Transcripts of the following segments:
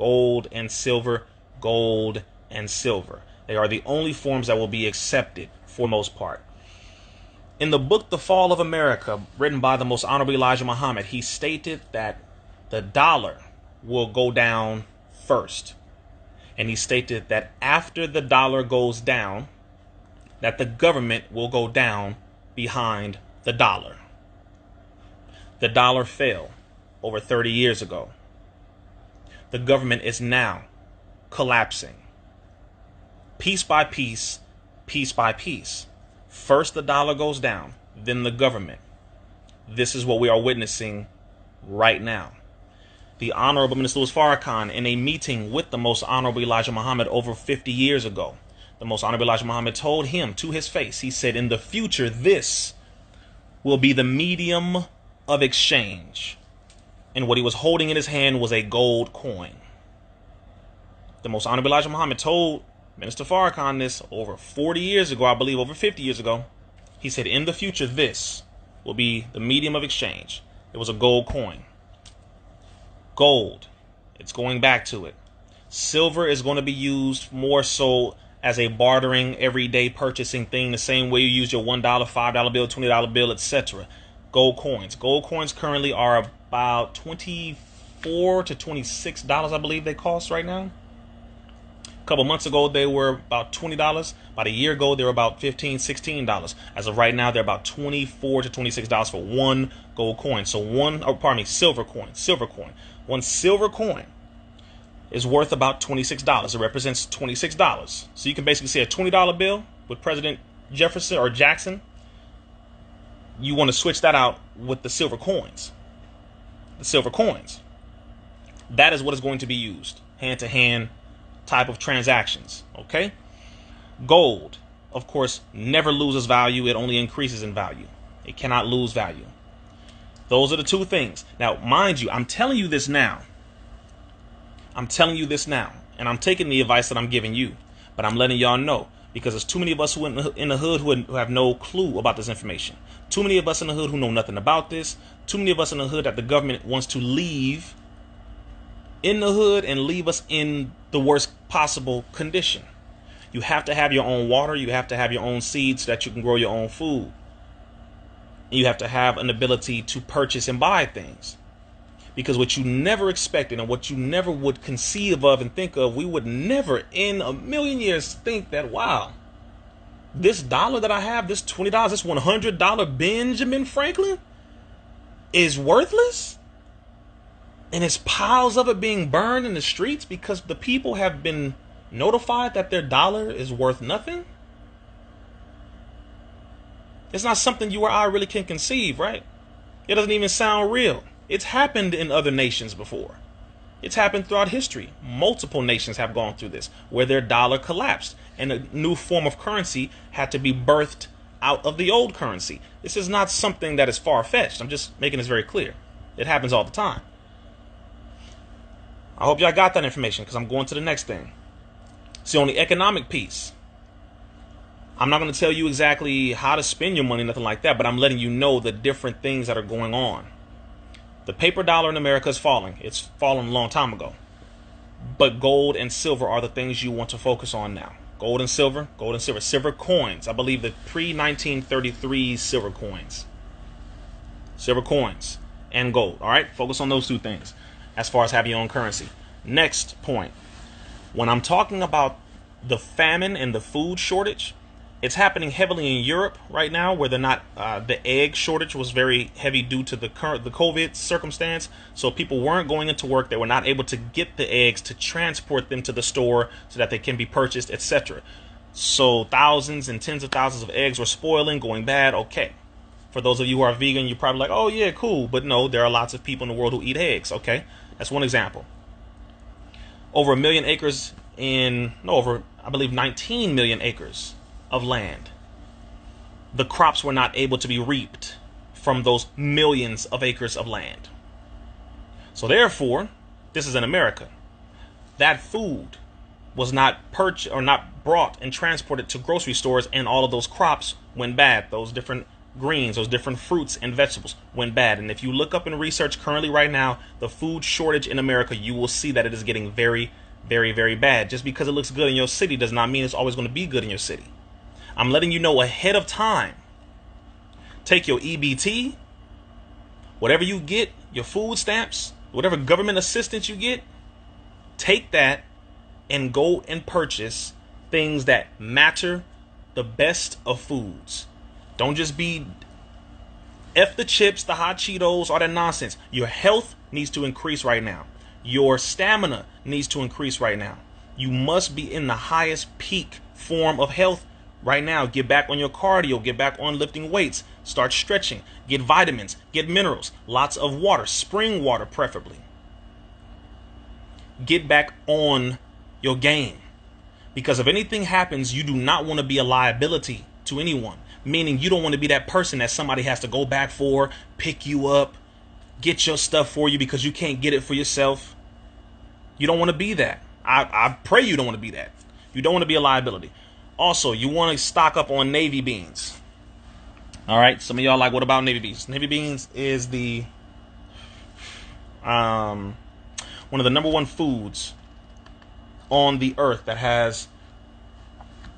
gold and silver, gold and silver. They are the only forms that will be accepted for the most part. In the book, The Fall of America, written by the Most Honorable Elijah Muhammad, he stated that the dollar will go down first. And he stated that after the dollar goes down, that the government will go down behind the dollar. The dollar fell over 30 years ago. The government is now collapsing. Piece by piece, piece by piece. First the dollar goes down, then the government. This is what we are witnessing right now. The Honorable Minister Louis Farrakhan, in a meeting with the Most Honorable Elijah Muhammad over 50 years ago, the Most Honorable Elijah Muhammad told him to his face, he said, in the future, this will be the medium of exchange. And what he was holding in his hand was a gold coin. The Most Honorable Elijah Muhammad told Minister Farrakhan this over 40 years ago, I believe over 50 years ago. He said, in the future, this will be the medium of exchange. It was a gold coin. Gold, it's going back to it. Silver is going to be used more so as a bartering, everyday purchasing thing, the same way you use your $1, $5 bill, $20 bill, etc. Gold coins. Gold coins currently are about $24 to $26, I believe they cost right now. A couple months ago, they were about $20. About a year ago, they were about $15, $16. As of right now, they're about $24 to $26 for one gold coin. So silver coin. One silver coin is worth about $26. It represents $26. So you can basically say a $20 bill with President Jefferson or Jackson. You want to switch that out with the silver coins. The silver coins. That is what is going to be used. Hand-to-hand type of transactions. Okay? Gold, of course, never loses value. It only increases in value. It cannot lose value. Those are the two things. Now, mind you, I'm telling you this now. And I'm taking the advice that I'm giving you. But I'm letting y'all know. Because there's too many of us who in the hood who have no clue about this information. Too many of us in the hood who know nothing about this. Too many of us in the hood that the government wants to leave in the hood and leave us in the worst possible condition. You have to have your own water. You have to have your own seeds so that you can grow your own food. You have to have an ability to purchase and buy things. Because what you never expected and what you never would conceive of and think of, we would never in a million years think that, wow, this dollar that I have, this $20, this $100 Benjamin Franklin is worthless. And it's piles of it being burned in the streets because the people have been notified that their dollar is worth nothing. It's not something you or I really can conceive, right? It doesn't even sound real. It's happened in other nations before. It's happened throughout history. Multiple nations have gone through this, where their dollar collapsed and a new form of currency had to be birthed out of the old currency. This is not something that is far-fetched. I'm just making this very clear. It happens all the time. I hope y'all got that information because I'm going to the next thing. See, on the economic piece, I'm not going to tell you exactly how to spend your money, nothing like that, but I'm letting you know the different things that are going on. The paper dollar in America is falling. It's fallen a long time ago. But gold and silver are the things you want to focus on now. Gold and silver. Silver coins. I believe the pre-1933 silver coins. Silver coins and gold. All right? Focus on those two things as far as having your own currency. Next point. When I'm talking about the famine and the food shortage, it's happening heavily in Europe right now, where the egg shortage was very heavy due to the COVID circumstance. So people weren't going into work. They were not able to get the eggs to transport them to the store so that they can be purchased, etc. So thousands and tens of thousands of eggs were spoiling, going bad. Okay. For those of you who are vegan, you're probably like, oh yeah, cool. But no, there are lots of people in the world who eat eggs. Okay. That's one example. Over 1 million acres I believe 19 million acres of land. The crops were not able to be reaped from those millions of acres of land. So therefore, this is in America. That food was not purchased or not brought and transported to grocery stores, and all of those crops went bad. Those different greens, those different fruits and vegetables went bad. And if you look up and research currently right now, the food shortage in America, you will see that it is getting very, very, very bad. Just because it looks good in your city does not mean it's always going to be good in your city. I'm letting you know ahead of time. Take your EBT, whatever you get, your food stamps, whatever government assistance you get, take that and go and purchase things that matter the best of foods. Don't just be F the chips, the hot Cheetos, all that nonsense. Your health needs to increase right now. Your stamina needs to increase right now. You must be in the highest peak form of health right now. Get back on your cardio. Get back on lifting weights. Start stretching. Get vitamins. Get minerals. Lots of water. Spring water preferably. Get back on your game. Because if anything happens, you do not want to be a liability to anyone. Meaning you don't want to be that person that somebody has to go back for, pick you up, get your stuff for you because you can't get it for yourself. You don't want to be that. I pray you don't want to be that. You don't want to be a liability. Also, you want to stock up on navy beans. All right. Some of y'all like, what about navy beans? Navy beans is the one of the #1 foods on the earth that has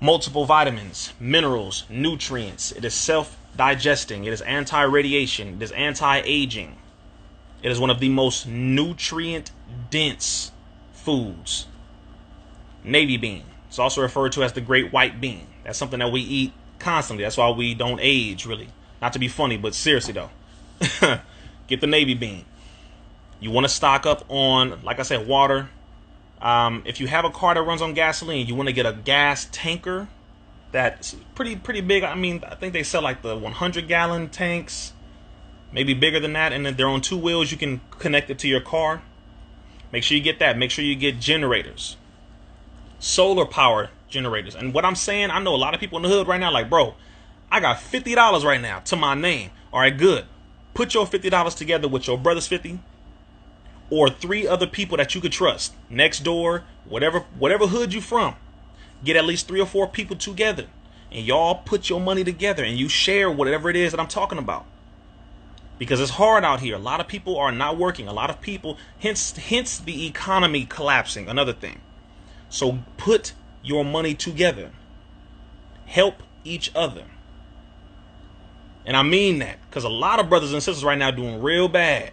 multiple vitamins, minerals, nutrients. It is self-digesting. It is anti-radiation. It is anti-aging. It is one of the most nutrient-dense foods. Navy bean. It's also referred to as the great white bean. That's something that we eat constantly. That's why we don't age, really. Not to be funny, but seriously, though. Get the navy bean. You want to stock up on, like I said, water. If you have a car that runs on gasoline, you want to get a gas tanker that's pretty big. I mean, I think they sell like the 100-gallon tanks, maybe bigger than that. And then they're on 2 wheels. You can connect it to your car. Make sure you get that. Make sure you get generators, solar power generators. And what I'm saying, I know a lot of people in the hood right now like, bro, I got $50 right now to my name. All right, good. Put your $50 together with your brother's 50. Or 3 other people that you could trust. Next door, whatever hood you from. Get at least 3 or 4 people together. And y'all put your money together and you share whatever it is that I'm talking about. Because it's hard out here. A lot of people are not working. A lot of people, hence the economy collapsing. Another thing. So put your money together. Help each other. And I mean that. Because a lot of brothers and sisters right now doing real bad.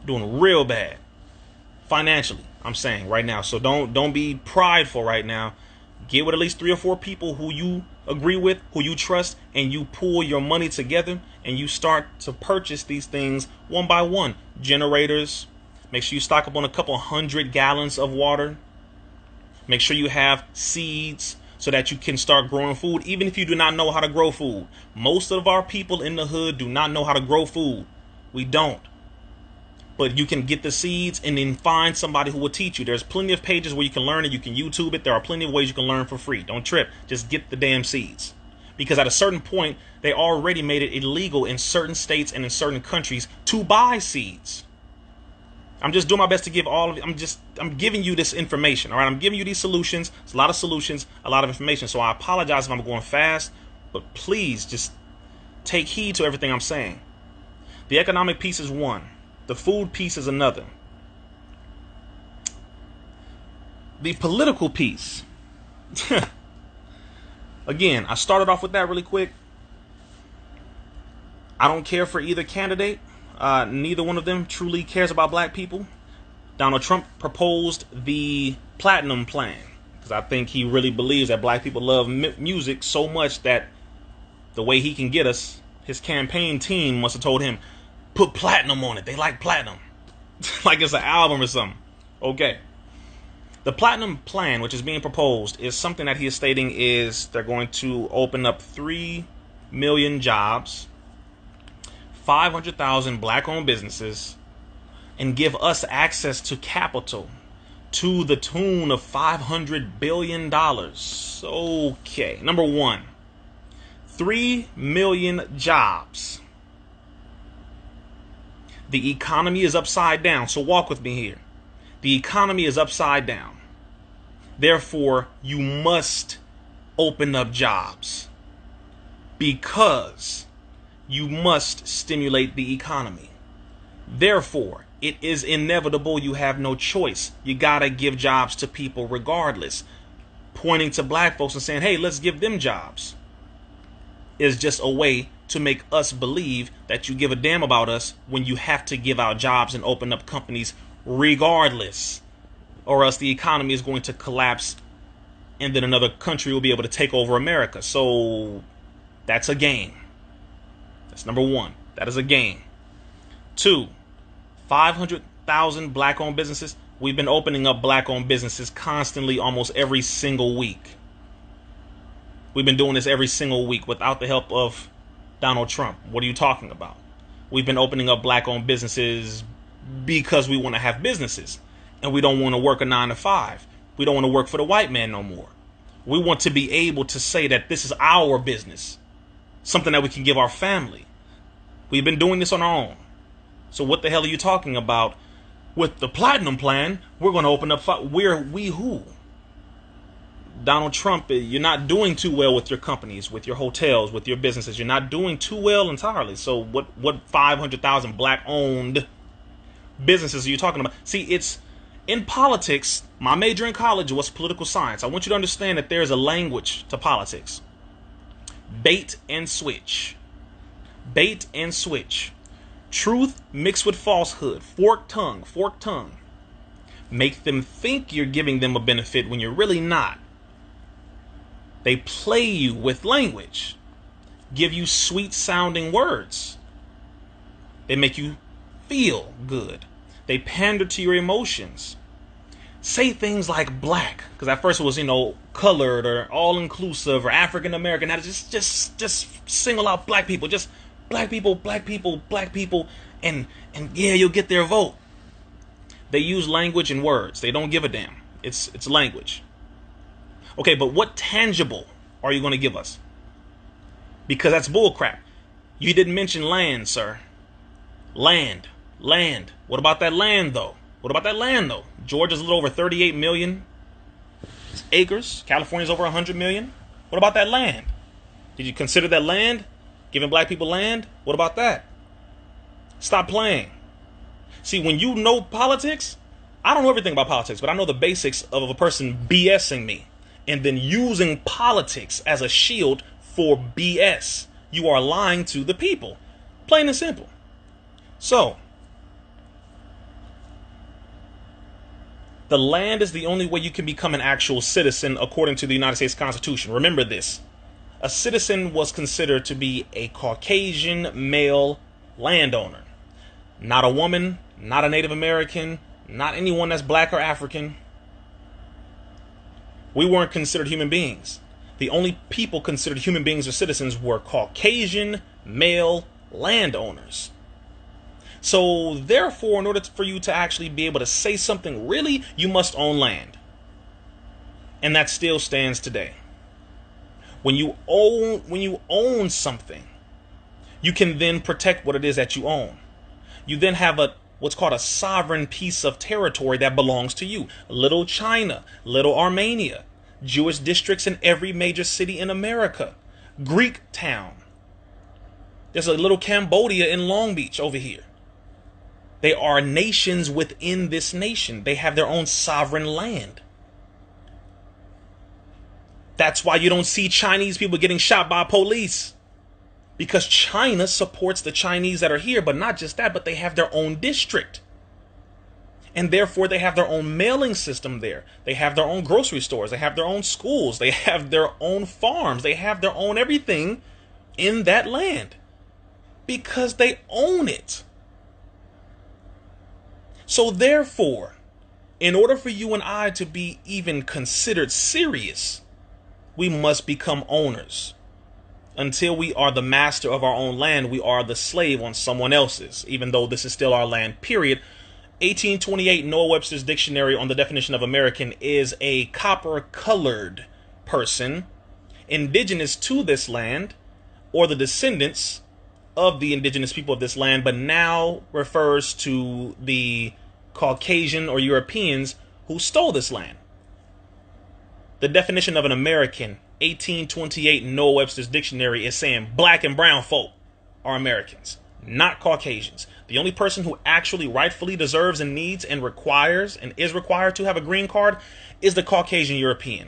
Doing real bad financially, I'm saying right now. So don't be prideful right now. Get with at least 3 or 4 people who you agree with, who you trust, and you pull your money together and you start to purchase these things one by one. Generators. Make sure you stock up on a couple 100 gallons of water. Make sure you have seeds so that you can start growing food, even if you do not know how to grow food. Most of our people in the hood do not know how to grow food. We don't. But you can get the seeds and then find somebody who will teach you. There's plenty of pages where you can learn it. You can YouTube it. There are plenty of ways you can learn for free. Don't trip. Just get the damn seeds. Because at a certain point, they already made it illegal in certain states and in certain countries to buy seeds. I'm just doing my best to give all of it. I'm giving you this information. All right. I'm giving you these solutions. It's a lot of solutions, a lot of information. So I apologize if I'm going fast, but please just take heed to everything I'm saying. The economic piece is one. The food piece is another. The political piece. Again, I started off with that really quick. I don't care for either candidate. Neither one of them truly cares about black people. Donald Trump proposed the platinum plan because I think he really believes that black people love music so much that the way he can get us, his campaign team must have told him, put platinum on it. They like platinum. Like it's an album or something. Okay. The platinum plan, which is being proposed, is something that he is stating is they're going to open up 3 million jobs, 500,000 black-owned businesses, and give us access to capital to the tune of $500 billion. Okay. Number 1, 3 million jobs. The economy is upside down. So walk with me here. The economy is upside down. Therefore, you must open up jobs. because you must stimulate the economy. Therefore, it is inevitable. You have no choice. You gotta give jobs to people regardless. Pointing to black folks and saying, hey, let's give them jobs, is just a way to make us believe that you give a damn about us when you have to give out jobs and open up companies regardless, or else the economy is going to collapse and then another country will be able to take over America. So that's a game. That's number one. That is a game. 2, 500,000 black-owned businesses. We've been opening up black-owned businesses constantly almost every single week. We've been doing this every single week without the help of Donald Trump. What are you talking about? We've been opening up black-owned businesses because we want to have businesses. And we don't want to work a 9 to 5. We don't want to work for the white man no more. We want to be able to say that this is our business. Something that we can give our family. We've been doing this on our own. So what the hell are you talking about? With the Platinum Plan, we're going to open up. We who? Donald Trump, you're not doing too well with your companies, with your hotels, with your businesses. You're not doing too well entirely. So what 500,000 black-owned businesses are you talking about? See, it's in politics. My major in college was political science. I want you to understand that there's a language to politics. Bait and switch. Bait and switch. Truth mixed with falsehood. Forked tongue. Forked tongue. Make them think you're giving them a benefit when you're really not. They play you with language. Give you sweet sounding words. They make you feel good. They pander to your emotions. Say things like black, because at first it was, colored or all inclusive or African American. Now just single out black people. Just black people, black people, black people, and yeah, you'll get their vote. They use language and words. They don't give a damn. It's language. Okay, but what tangible are you going to give us? Because that's bullcrap. You didn't mention land, sir. Land. What about that land, though? Georgia's a little over 38 million acres. California's over 100 million. What about that land? Did you consider that land? Giving black people land? What about that? Stop playing. See, when you know politics, I don't know everything about politics, but I know the basics of a person BSing me and then using politics as a shield for BS. You are lying to the people. Plain and simple. So, the land is the only way you can become an actual citizen according to the United States Constitution. Remember this. A citizen was considered to be a Caucasian male landowner. Not a woman, not a Native American, not anyone that's black or African. We weren't considered human beings. The only people considered human beings or citizens were Caucasian male landowners. So therefore, in order for you to actually be able to say something, really, you must own land. And that still stands today. When you own something, you can then protect what it is that you own. You then have what's called a sovereign piece of territory that belongs to you. Little China, Little Armenia, Jewish districts in every major city in America, Greek town. There's a little Cambodia in Long Beach over here. They are nations within this nation. They have their own sovereign land. That's why you don't see Chinese people getting shot by police. Because China supports the Chinese that are here, but not just that, but they have their own district. And therefore they have their own mailing system there. They have their own grocery stores. They have their own schools. They have their own farms. They have their own everything in that land. Because they own it. So therefore, in order for you and I to be even considered serious, we must become owners. Until we are the master of our own land, we are the slave on someone else's, even though this is still our land, period. 1828 Noah Webster's Dictionary on the definition of American is a copper-colored person indigenous to this land or the descendants of the indigenous people of this land, but now refers to the Caucasian or Europeans who stole this land. The definition of an American 1828 Noah Webster's dictionary is saying black and brown folk are Americans, not Caucasians. The only person who actually rightfully deserves and needs and requires and is required to have a green card is the Caucasian European.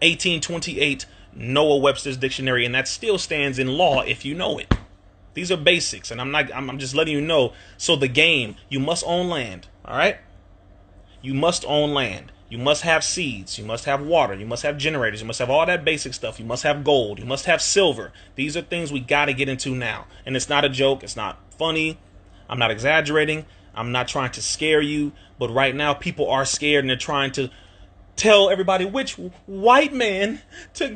1828 Noah Webster's dictionary, and that still stands in law if you know it. These are basics, and I'm just letting you know. So the game, you must own land, all right? You must own land. You must have seeds. You must have water. You must have generators. You must have all that basic stuff. You must have gold. You must have silver. These are things we got to get into now. And it's not a joke. It's not funny. I'm not exaggerating. I'm not trying to scare you. But right now, people are scared, and they're trying to tell everybody which white man to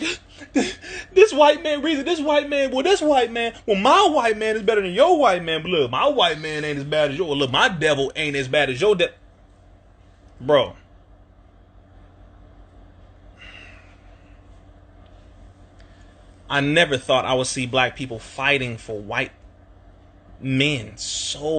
this white man reason this white man well my white man is better than your white man, but look, my white man ain't as bad as your, look, my devil ain't as bad as your bro. I never thought I would see black people fighting for white men so